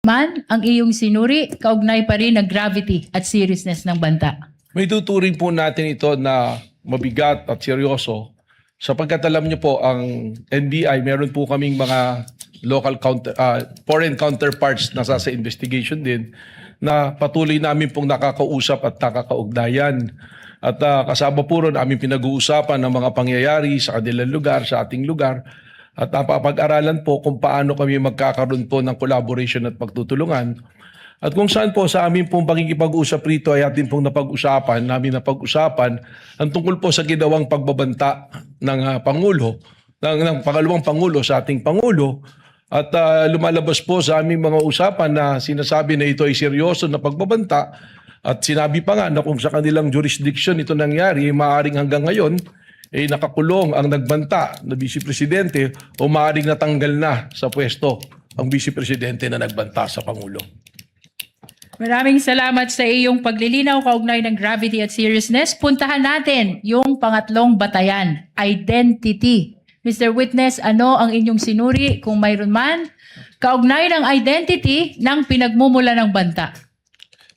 Man, ang iyong sinuri, kaugnay pa rin ng gravity at seriousness ng banta. May tuturing po natin ito na mabigat at seryoso sapagkat alam niyo po ang NBI, meron po kaming mga foreign counterparts na sa investigation din na patuloy namin pong nakakausap at nakakaugnayan. At kasama po ron aming pinag-uusapan ng mga pangyayari sa kanilang lugar, sa ating lugar. At napapag-aralan po kung paano kami magkakaroon po ng collaboration at pagtutulungan. At kung saan po sa amin pong pakikipag-usap rito ay atin pong napag-usapan ang tungkol po sa ginawang pagbabanta ng Pangulo, ng pangalawang Pangulo sa ating Pangulo. At lumalabas po sa aming mga usapan na sinasabi na ito ay seryoso na pagbabanta. At sinabi pa nga na kung sa kanilang jurisdiction ito nangyari, maaaring hanggang ngayon, nakakulong ang nagbanta na Vice Presidente o maaaring natanggal na sa pwesto ang Vice Presidente na nagbanta sa Pangulo. Maraming salamat sa iyong paglilinaw kaugnay ng gravity at seriousness. Puntahan natin yung pangatlong batayan, identity. Mr. Witness, ano ang inyong sinuri kung mayroon man kaugnay ng identity ng pinagmumula ng banta?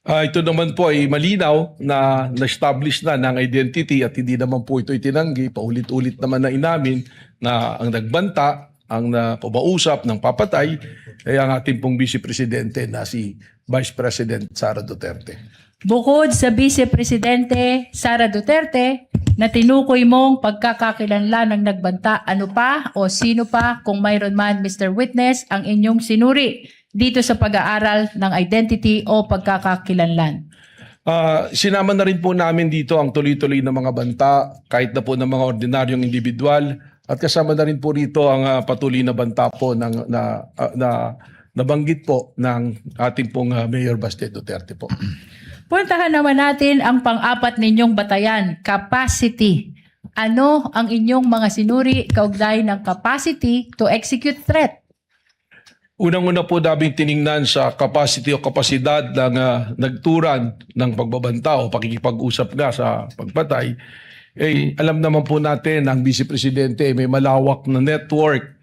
Ito naman po ay malinaw na na-establish na ng identity at hindi naman po ito itinanggi. Paulit-ulit naman na inamin na ang nagbanta, ang nakumausap ng papatay ay ang ating pong Vice Presidente na si Vice President Sara Duterte. Bukod sa Vice Presidente Sara Duterte na tinukoy mong pagkakakilanlan ng nagbanta, ano pa o sino pa kung mayroon man, Mr. Witness, ang inyong sinuri dito sa pag-aaral ng identity o pagkakakilanlan? Sinama na rin po namin dito ang tuloy-tuloy na mga banta, kahit na po ng mga ordinaryong individual, at kasama na rin po rito ang patuloy na banta po na nabanggit po ng ating pong Mayor Baste Duterte po. Puntahan naman natin ang pang-apat ninyong batayan, capacity. Ano ang inyong mga sinuri kaugnay ng capacity to execute threat? Unang-una po namin tiningnan sa capacity o kapasidad ng nagturan ng pagbabanta o pakikipag-usap nga sa pagpatay. Alam naman po natin ang Vice Presidente may malawak na network.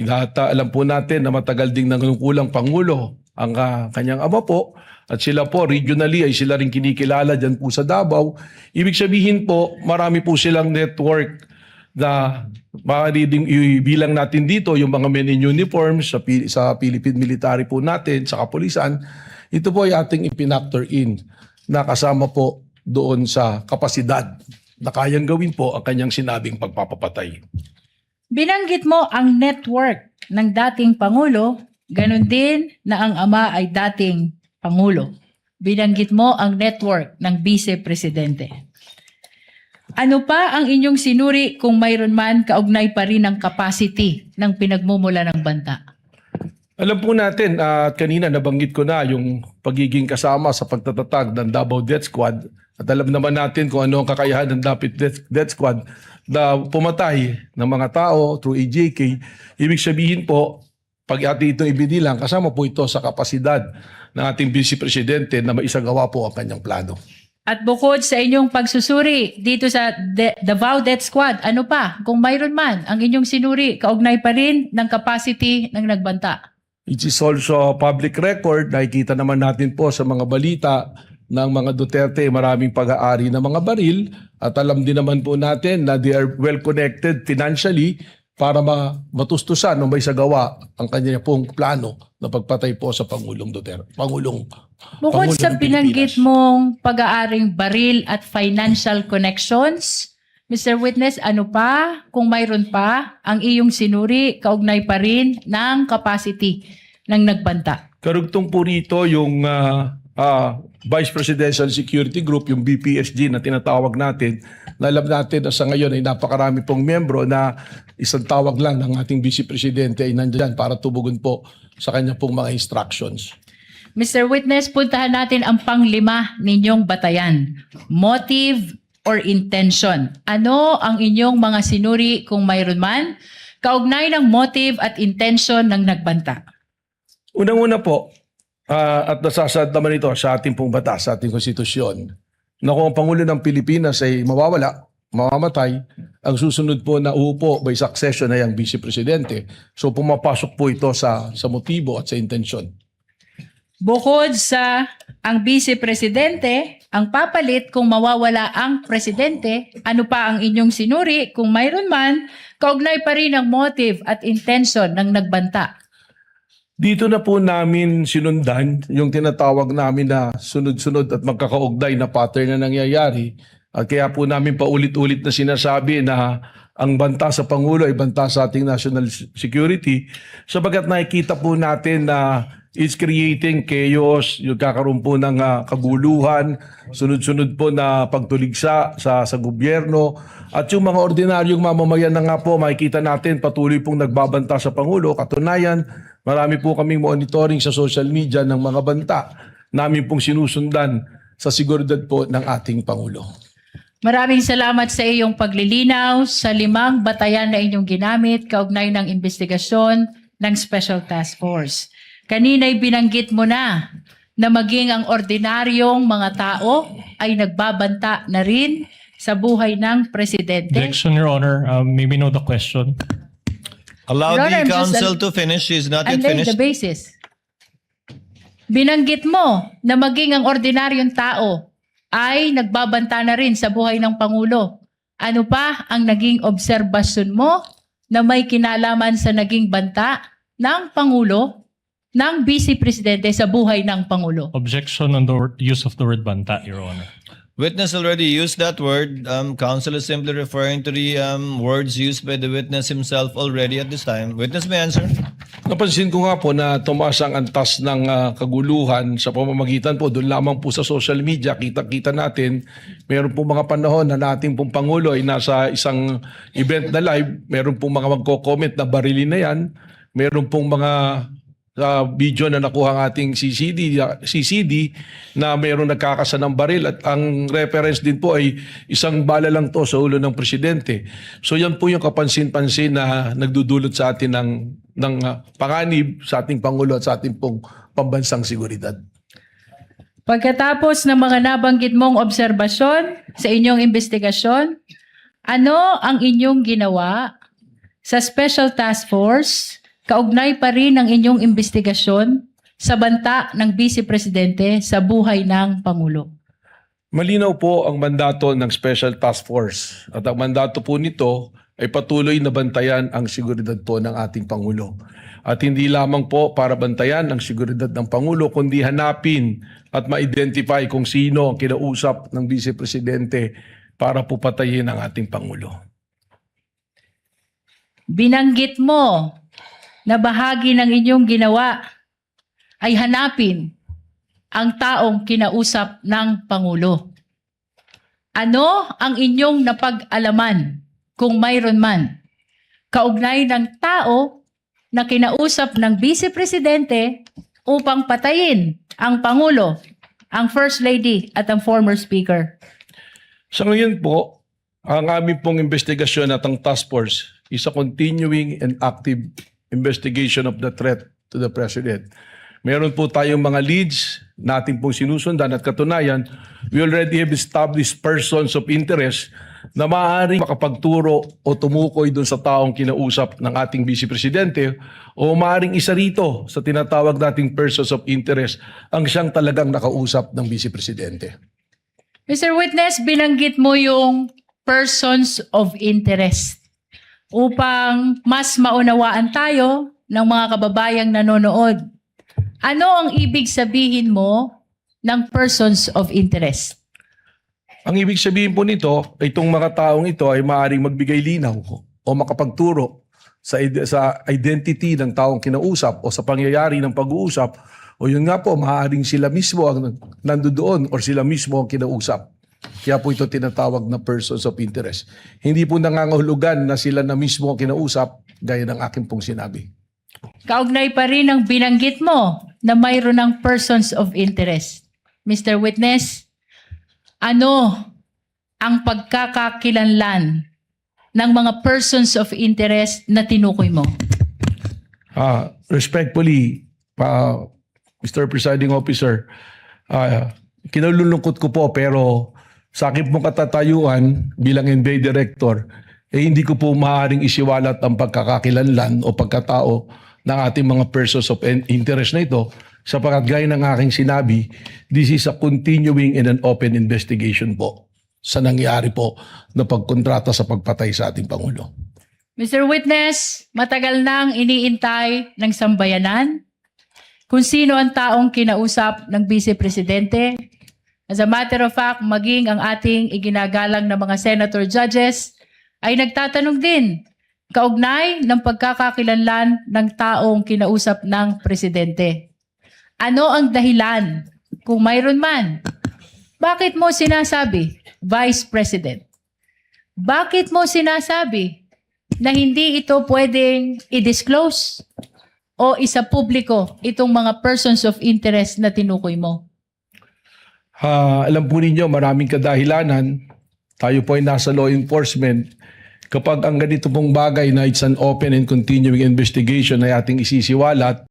At alam po natin na matagal ding nangungulang Pangulo ang kanyang ama po. At sila po regionally ay sila rin kinikilala dyan po sa Davao. Ibig sabihin po marami po silang network na maaari ding ibilang natin dito yung mga men in uniforms sa Philippine military po natin, sa kapulisan. Ito po ay ating ipinactor in na kasama po doon sa kapasidad na kayang gawin po ang kanyang sinabing pagpapapatay. Binanggit mo ang network ng dating Pangulo, ganun din na ang ama ay dating Pangulo. Binanggit mo ang network ng Vice Presidente. Ano pa ang inyong sinuri kung mayroon man kaugnay pa rin ang capacity ng pinagmumula ng banta? Alam po natin at kanina nabanggit ko na yung pagiging kasama sa pagtatatag ng Davao Death Squad at alam naman natin kung ano ang kakayahan ng Death Squad na pumatay ng mga tao through AJK. Ibig sabihin po, pag ating itong ibinilang, kasama po ito sa kapasidad ng ating Vice Presidente na maisagawa po ang kanyang plano. At bukod sa inyong pagsusuri dito sa Davao Death Squad, ano pa kung mayroon man ang inyong sinuri kaugnay pa rin ng capacity ng nagbanta? It is also public record. Nakikita naman natin po sa mga balita ng mga Duterte maraming pag-aari ng mga baril at alam din naman po natin na they are well connected financially para matustusan o may sagawa ang kanya pong plano na pagpatay po sa Pangulong Duterte. Bukod sa binanggit mong pag-aaring baril at financial connections, Mr. Witness, ano pa kung mayroon pa ang iyong sinuri kaugnay pa rin ng capacity ng nagbanta? Karugtong po rito yung Vice Presidential Security Group, yung BPSG na tinatawag natin, na alam natin na sa ngayon ay napakarami pong membro na isang tawag lang ng ating Vice Presidente ay nandyan para tubugon po sa kanya pong mga instructions. Mr. Witness, puntahan natin ang panglima ninyong batayan. Motive or intention. Ano ang inyong mga sinuri kung mayroon man kaugnay ng motive at intention ng nagbanta? Unang-una po, at nasasad naman ito sa ating pong batas, sa ating konstitusyon, na kung ang Pangulo ng Pilipinas ay mawawala, mamamatay, ang susunod po na uupo by succession ay ang Vice Presidente. So pumapasok po ito sa motibo at sa intensyon. Bukod sa ang Vice Presidente, ang papalit kung mawawala ang Presidente, ano pa ang inyong sinuri kung mayroon man, kaugnay pa rin ang motive at intention ng nagbanta. Dito na po namin sinundan yung tinatawag namin na sunod-sunod at magkakaugnay na pattern na nangyayari. At kaya po namin paulit-ulit na sinasabi na ang banta sa Pangulo ay banta sa ating national security sapagat nakikita po natin na it's creating chaos, yung kakaroon po ng kaguluhan, sunod-sunod po na pagtuligsa sa gobyerno at yung mga ordinaryong mamamayan na nga po makikita natin patuloy pong nagbabanta sa Pangulo. Katunayan, marami po kaming monitoring sa social media ng mga banta namin pong sinusundan sa seguridad po ng ating Pangulo. Maraming salamat sa iyong paglilinaw sa 5 batayan na inyong ginamit kaugnay ng investigasyon ng Special Task Force. Kanina'y binanggit mo na maging ang ordinaryong mga tao ay nagbabanta na rin sa buhay ng Presidente. Objection, Your Honor. May we know the question? Allow Your Honor, the I'm just counsel to finish. She is not I'm yet laying the finished. basis. Binanggit mo na maging ang ordinaryong tao ay nagbabanta na rin sa buhay ng Pangulo. Ano pa ang naging obserbasyon mo na may kinalaman sa naging banta ng Pangulo, ng Vice Presidente sa buhay ng Pangulo? Objection on the use of the word banta, Your Honor. Witness already used that word. Counsel is simply referring to the words used by the witness himself already at this time. Witness may answer. Napansin ko nga po na tumaas ang antas ng kaguluhan sa pamamagitan po doon lamang po sa social media. Kita-kita natin, meron po mga panahon na nating pong Pangulo ay nasa isang event na live. Meron pong mga magko-comment na barilin na yan. Meron pong mga video na nakuha ng ating CCD na mayroong nagkakasa ng baril at ang reference din po ay isang bala lang to sa ulo ng presidente. So yan po yung kapansin-pansin na nagdudulot sa atin ng panganib sa ating Pangulo at sa ating pong pambansang seguridad. Pagkatapos ng mga nabanggit mong obserbasyon sa inyong investigasyon, ano ang inyong ginawa sa Special Task Force kaugnay pa rin ang inyong investigasyon sa banta ng Vice Presidente sa buhay ng Pangulo? Malinaw po ang mandato ng Special Task Force at ang mandato po nito ay patuloy na bantayan ang seguridad po ng ating Pangulo. At hindi lamang po para bantayan ang seguridad ng Pangulo, kundi hanapin at ma-identify kung sino ang kinausap ng Vice Presidente para po patayin ang ating Pangulo. Binanggit mo na bahagi ng inyong ginawa ay hanapin ang taong kinausap ng Pangulo. Ano ang inyong napag-alaman, kung mayroon man, kaugnay ng tao na kinausap ng Vice Presidente upang patayin ang Pangulo, ang First Lady at ang former Speaker? Sa ngayon po, ang aming pong investigasyon at ang task force is a continuing and active investigation of the threat to the President. Meron po tayong mga leads natin pong sinusundan at katunayan, we already have established persons of interest na maaaring makapagturo o tumukoy dun sa taong kinausap ng ating Vice Presidente o maaaring isa rito sa tinatawag nating persons of interest ang siyang talagang nakausap ng Vice Presidente. Mr. Witness, binanggit mo yung persons of interest upang mas maunawaan tayo ng mga kababayang nanonood. Ano ang ibig sabihin mo ng persons of interest? Ang ibig sabihin po nito, itong mga taong ito ay maaaring magbigay linaw o makapagturo sa identity ng taong kinausap o sa pangyayari ng pag-uusap o yun nga po, maaaring sila mismo ang nandoon or sila mismo ang kinausap. Kaya po ito tinatawag na persons of interest. Hindi po nangangahulugan na sila na mismo ang kinausap gaya ng aking pong sinabi. Kaugnay pa rin ang binanggit mo na mayroon ng persons of interest. Mr. Witness, ano ang pagkakakilanlan ng mga persons of interest na tinukoy mo? Respectfully, Mr. Presiding Officer, kinalulungkot ko po pero sa aking pong katatayuan bilang NBI Director, hindi ko po maaaring isiwalat ang pagkakakilanlan o pagkatao ng ating mga persons of interest na ito Sapagat gaya ng aking sinabi, this is a continuing and an open investigation po sa nangyari po na pagkontrata sa pagpatay sa ating Pangulo. Mr. Witness, matagal nang iniintay ng sambayanan kung sino ang taong kinausap ng Vice Presidente. As a matter of fact, maging ang ating iginagalang na mga senator judges ay nagtatanong din kaugnay ng pagkakakilanlan ng taong kinausap ng Presidente. Ano ang dahilan, kung mayroon man? Bakit mo sinasabi, Vice President? Bakit mo sinasabi na hindi ito pwedeng i-disclose o isa publiko itong mga persons of interest na tinukoy mo? Alam po ninyo, maraming kadahilanan. Tayo po ay nasa law enforcement. Kapag ang ganito pong bagay na it's an open and continuing investigation ay ating isisiwalat,